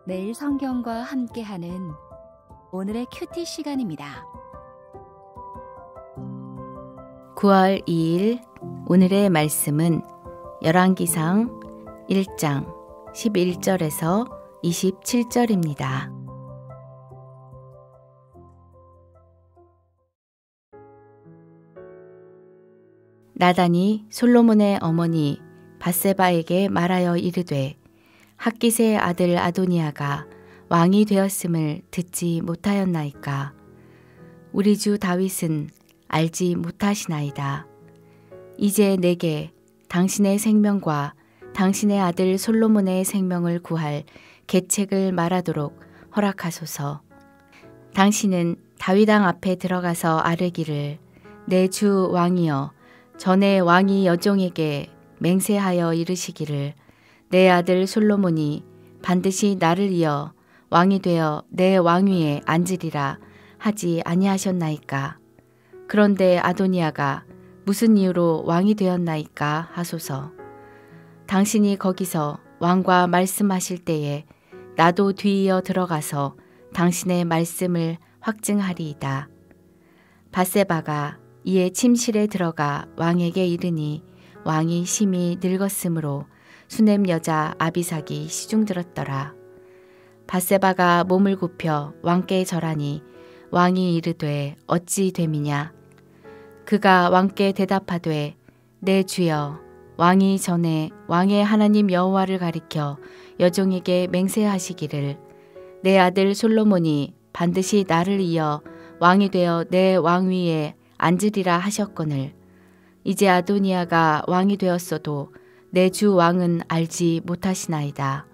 매일 성경과 함께하는 오늘의 큐티 시간입니다. 9월 2일 오늘의 말씀은 열왕기상 1장 11절에서 27절입니다. 나단이 솔로몬의 어머니 밧세바에게 말하여 이르되 핫깃의 아들 아도니아가 왕이 되었음을 듣지 못하였나이까. 우리 주 다윗은 알지 못하시나이다. 이제 내게 당신의 생명과 당신의 아들 솔로몬의 생명을 구할 계책을 말하도록 허락하소서. 당신은 다윗왕 앞에 들어가서 아뢰기를 내 주 왕이여 전에 왕이 여종에게 맹세하여 이르시기를 내 아들 솔로몬이 반드시 나를 이어 왕이 되어 내 왕위에 앉으리라 하지 아니하셨나이까. 그런데 아도니아가 무슨 이유로 왕이 되었나이까 하소서. 당신이 거기서 왕과 말씀하실 때에 나도 뒤이어 들어가서 당신의 말씀을 확증하리이다. 밧세바가 이에 침실에 들어가 왕에게 이르니 왕이 심히 늙었으므로 수넴 여자 아비삭이 시중들었더라. 밧세바가 몸을 굽혀 왕께 절하니 왕이 이르되 어찌 됨이냐. 그가 왕께 대답하되 내 주여 왕이 전에 왕의 하나님 여호와를 가리켜 여종에게 맹세하시기를 내 아들 솔로몬이 반드시 나를 이어 왕이 되어 내 왕위에 앉으리라 하셨거늘 이제 아도니아가 왕이 되었어도 내 주 왕은 알지 못하시나이다.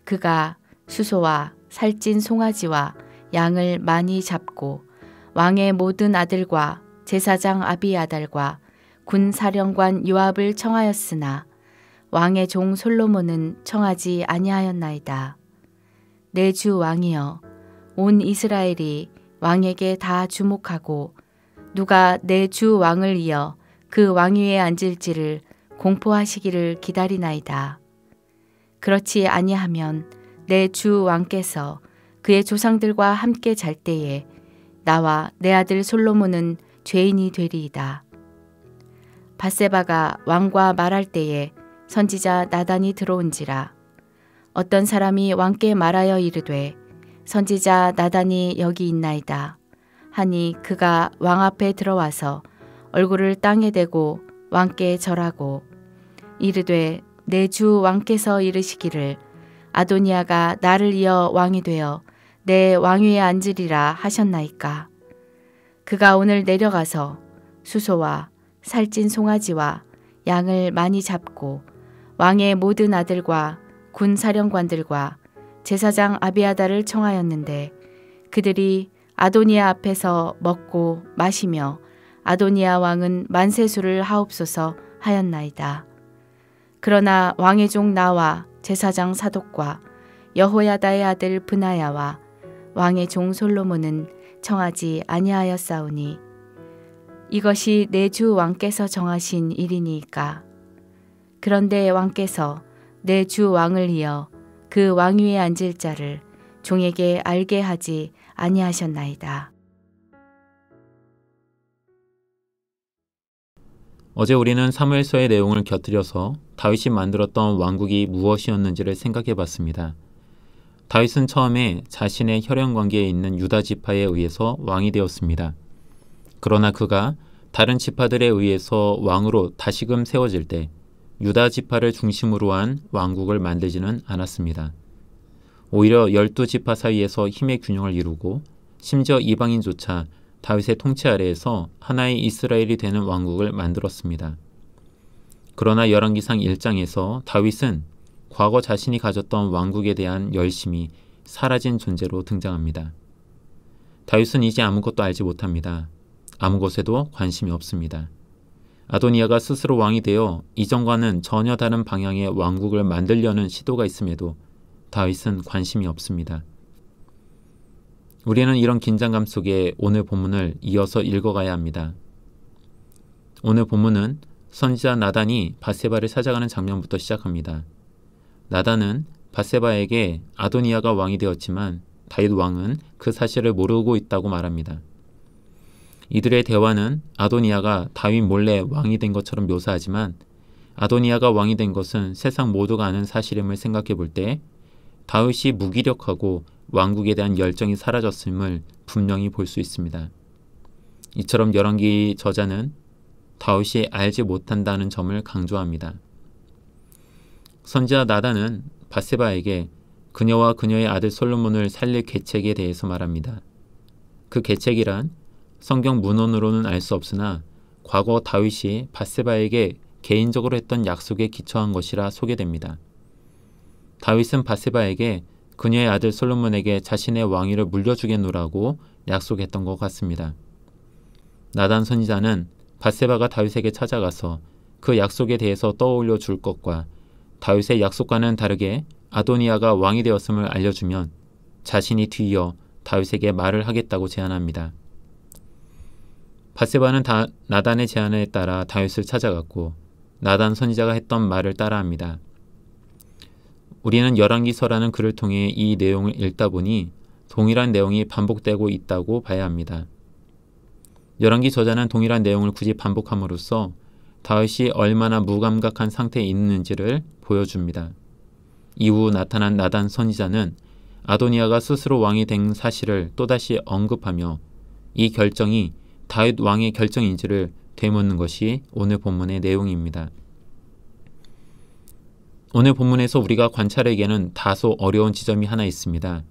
그가 수소와 살찐 송아지와 양을 많이 잡고 왕의 모든 아들과 제사장 아비아달과 군사령관 요압을 청하였으나 왕의 종 솔로몬은 청하지 아니하였나이다. 내 주 왕이여 온 이스라엘이 왕에게 다 주목하고 누가 내 주 왕을 이어 그 왕위에 앉을지를 공포하시기를 기다리나이다. 그렇지 아니하면 내 주 왕께서 그의 조상들과 함께 잘 때에 나와 내 아들 솔로몬은 죄인이 되리이다. 밧세바가 왕과 말할 때에 선지자 나단이 들어온지라. 어떤 사람이 왕께 말하여 이르되 선지자 나단이 여기 있나이다 하니 그가 왕 앞에 들어와서 얼굴을 땅에 대고 왕께 절하고 이르되 내 주 왕께서 이르시기를 아도니아가 나를 이어 왕이 되어 내 왕위에 앉으리라 하셨나이까. 그가 오늘 내려가서 수소와 살찐 송아지와 양을 많이 잡고 왕의 모든 아들과 군사령관들과 제사장 아비아달을 청하였는데 그들이 아도니아 앞에서 먹고 마시며 아도니아 왕은 만세수를 하옵소서 하였나이다. 그러나 왕의 종 나와 제사장 사독과 여호야다의 아들 브나야와 왕의 종 솔로몬은 청하지 아니하였사오니 이것이 내 주 왕께서 정하신 일이니이까. 그런데 왕께서 내 주 왕을 이어 그 왕위에 앉을 자를 종에게 알게 하지 아니하셨나이다. 어제 우리는 사무엘서의 내용을 곁들여서 다윗이 만들었던 왕국이 무엇이었는지를 생각해 봤습니다. 다윗은 처음에 자신의 혈연 관계에 있는 유다 지파에 의해서 왕이 되었습니다. 그러나 그가 다른 지파들에 의해서 왕으로 다시금 세워질 때 유다 지파를 중심으로 한 왕국을 만들지는 않았습니다. 오히려 12지파 사이에서 힘의 균형을 이루고 심지어 이방인조차 다윗의 통치 아래에서 하나의 이스라엘이 되는 왕국을 만들었습니다. 그러나 열왕기상 1장에서 다윗은 과거 자신이 가졌던 왕국에 대한 열심이 사라진 존재로 등장합니다. 다윗은 이제 아무것도 알지 못합니다. 아무 것에도 관심이 없습니다. 아도니아가 스스로 왕이 되어 이전과는 전혀 다른 방향의 왕국을 만들려는 시도가 있음에도 다윗은 관심이 없습니다. 우리는 이런 긴장감 속에 오늘 본문을 이어서 읽어가야 합니다. 오늘 본문은 선지자 나단이 밧세바를 찾아가는 장면부터 시작합니다. 나단은 밧세바에게 아도니아가 왕이 되었지만 다윗 왕은 그 사실을 모르고 있다고 말합니다. 이들의 대화는 아도니아가 다윗 몰래 왕이 된 것처럼 묘사하지만 아도니아가 왕이 된 것은 세상 모두가 아는 사실임을 생각해 볼 때 다윗이 무기력하고 왕국에 대한 열정이 사라졌음을 분명히 볼 수 있습니다. 이처럼 열왕기 저자는 다윗이 알지 못한다는 점을 강조합니다. 선지자 나단은 밧세바에게 그녀와 그녀의 아들 솔로몬을 살릴 계책에 대해서 말합니다. 그 계책이란 성경 문헌으로는 알 수 없으나 과거 다윗이 밧세바에게 개인적으로 했던 약속에 기초한 것이라 소개됩니다. 다윗은 밧세바에게 그녀의 아들 솔로몬에게 자신의 왕위를 물려주겠노라고 약속했던 것 같습니다. 나단 선지자는 밧세바가 다윗에게 찾아가서 그 약속에 대해서 떠올려 줄 것과 다윗의 약속과는 다르게 아도니아가 왕이 되었음을 알려주면 자신이 뒤이어 다윗에게 말을 하겠다고 제안합니다. 밧세바는 나단의 제안에 따라 다윗을 찾아갔고 나단 선지자가 했던 말을 따라합니다. 우리는 열왕기서라는 글을 통해 이 내용을 읽다 보니 동일한 내용이 반복되고 있다고 봐야 합니다. 열왕기 저자는 동일한 내용을 굳이 반복함으로써 다윗이 얼마나 무감각한 상태에 있는지를 보여줍니다. 이후 나타난 나단 선지자는 아도니아가 스스로 왕이 된 사실을 또다시 언급하며 이 결정이 다윗 왕의 결정인지를 되묻는 것이 오늘 본문의 내용입니다. 오늘 본문에서 우리가 관찰하기에는 다소 어려운 지점이 하나 있습니다.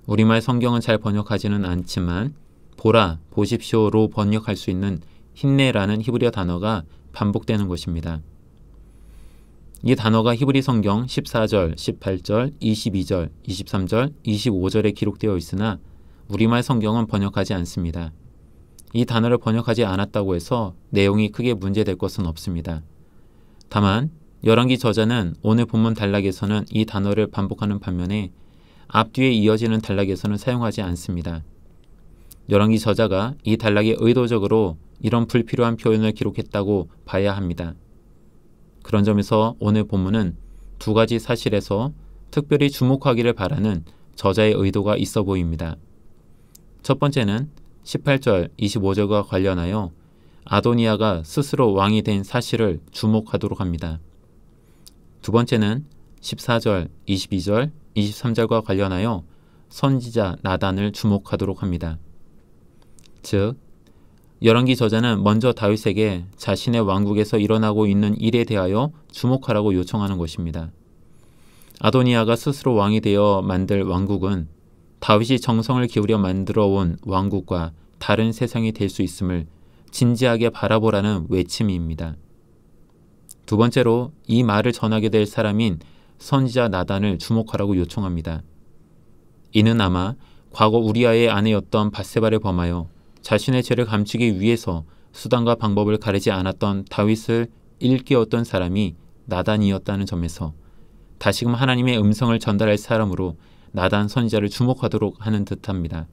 우리말 성경은 잘 번역하지는 않지만 보라, 보십시오로 번역할 수 있는 힘내라는 히브리어 단어가 반복되는 것입니다. 이 단어가 히브리 성경 14절, 18절, 22절, 23절, 25절에 기록되어 있으나 우리말 성경은 번역하지 않습니다. 이 단어를 번역하지 않았다고 해서 내용이 크게 문제될 것은 없습니다. 다만 열왕기 저자는 오늘 본문 단락에서는 이 단어를 반복하는 반면에 앞뒤에 이어지는 단락에서는 사용하지 않습니다. 열왕기 저자가 이 단락에 의도적으로 이런 불필요한 표현을 기록했다고 봐야 합니다. 그런 점에서 오늘 본문은 두 가지 사실에서 특별히 주목하기를 바라는 저자의 의도가 있어 보입니다. 첫 번째는 18절, 25절과 관련하여 아도니아가 스스로 왕이 된 사실을 주목하도록 합니다. 두 번째는 14절, 22절, 23절과 관련하여 선지자 나단을 주목하도록 합니다. 즉, 열왕기 저자는 먼저 다윗에게 자신의 왕국에서 일어나고 있는 일에 대하여 주목하라고 요청하는 것입니다. 아도니아가 스스로 왕이 되어 만들 왕국은 다윗이 정성을 기울여 만들어 온 왕국과 다른 세상이 될 수 있음을 진지하게 바라보라는 외침입니다. 두 번째로 이 말을 전하게 될 사람인 선지자 나단을 주목하라고 요청합니다. 이는 아마 과거 우리아의 아내였던 밧세바를 범하여 자신의 죄를 감추기 위해서 수단과 방법을 가리지 않았던 다윗을 일깨웠던 사람이 나단이었다는 점에서 다시금 하나님의 음성을 전달할 사람으로 나단 선지자를 주목하도록 하는 듯합니다.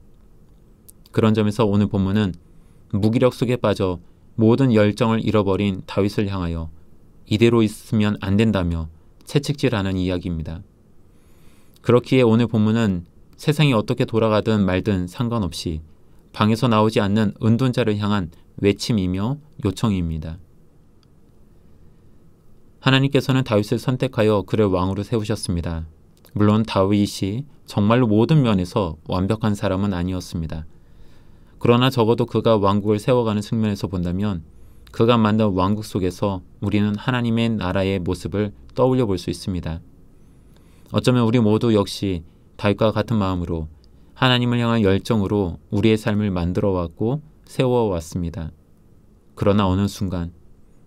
그런 점에서 오늘 본문은 무기력 속에 빠져 모든 열정을 잃어버린 다윗을 향하여 이대로 있으면 안 된다며 채찍질하는 이야기입니다. 그렇기에 오늘 본문은 세상이 어떻게 돌아가든 말든 상관없이 방에서 나오지 않는 은둔자를 향한 외침이며 요청입니다. 하나님께서는 다윗을 선택하여 그를 왕으로 세우셨습니다. 물론 다윗이 정말로 모든 면에서 완벽한 사람은 아니었습니다. 그러나 적어도 그가 왕국을 세워가는 측면에서 본다면 그가 만든 왕국 속에서 우리는 하나님의 나라의 모습을 떠올려 볼 수 있습니다. 어쩌면 우리 모두 역시 다윗과 같은 마음으로 하나님을 향한 열정으로 우리의 삶을 만들어 왔고 세워왔습니다. 그러나 어느 순간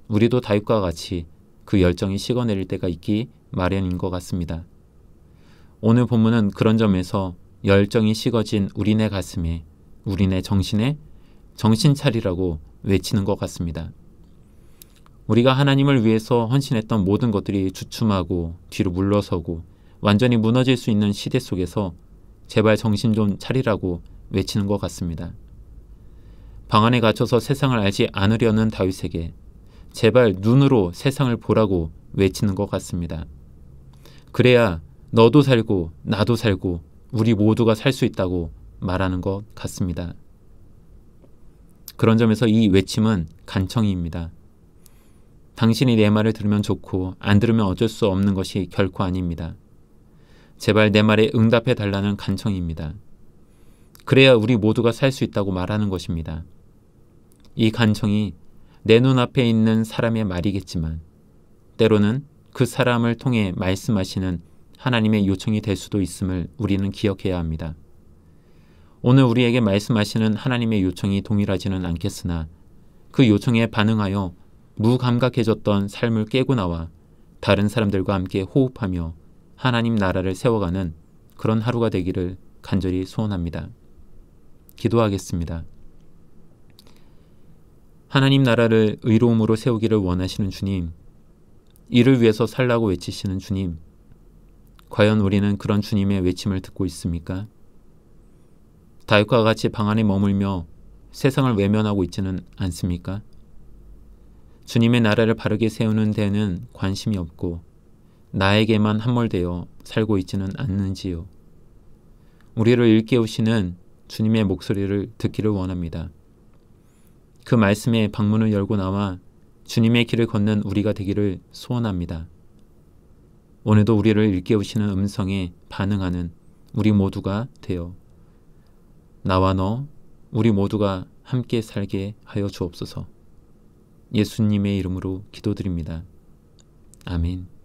우리도 다윗과 같이 그 열정이 식어내릴 때가 있기 마련인 것 같습니다. 오늘 본문은 그런 점에서 열정이 식어진 우리네 가슴에, 우리네 정신에 정신 차리라고 외치는 것 같습니다. 우리가 하나님을 위해서 헌신했던 모든 것들이 주춤하고 뒤로 물러서고 완전히 무너질 수 있는 시대 속에서 제발 정신 좀 차리라고 외치는 것 같습니다. 방 안에 갇혀서 세상을 알지 않으려는 다윗에게 제발 눈으로 세상을 보라고 외치는 것 같습니다. 그래야 너도 살고 나도 살고 우리 모두가 살 수 있다고 말하는 것 같습니다. 그런 점에서 이 외침은 간청입니다. 당신이 내 말을 들으면 좋고 안 들으면 어쩔 수 없는 것이 결코 아닙니다. 제발 내 말에 응답해 달라는 간청입니다. 그래야 우리 모두가 살 수 있다고 말하는 것입니다. 이 간청이 내 눈앞에 있는 사람의 말이겠지만 때로는 그 사람을 통해 말씀하시는 하나님의 요청이 될 수도 있음을 우리는 기억해야 합니다. 오늘 우리에게 말씀하시는 하나님의 요청이 동일하지는 않겠으나 그 요청에 반응하여 무감각해졌던 삶을 깨고 나와 다른 사람들과 함께 호흡하며 하나님 나라를 세워가는 그런 하루가 되기를 간절히 소원합니다. 기도하겠습니다. 하나님 나라를 의로움으로 세우기를 원하시는 주님, 이를 위해서 살라고 외치시는 주님, 과연 우리는 그런 주님의 외침을 듣고 있습니까? 다윗과 같이 방 안에 머물며 세상을 외면하고 있지는 않습니까? 주님의 나라를 바르게 세우는 데는 관심이 없고 나에게만 함몰되어 살고 있지는 않는지요. 우리를 일깨우시는 주님의 목소리를 듣기를 원합니다. 그 말씀에 방문을 열고 나와 주님의 길을 걷는 우리가 되기를 소원합니다. 오늘도 우리를 일깨우시는 음성에 반응하는 우리 모두가 되어 나와 너, 우리 모두가 함께 살게 하여 주옵소서. 예수님의 이름으로 기도드립니다. 아멘.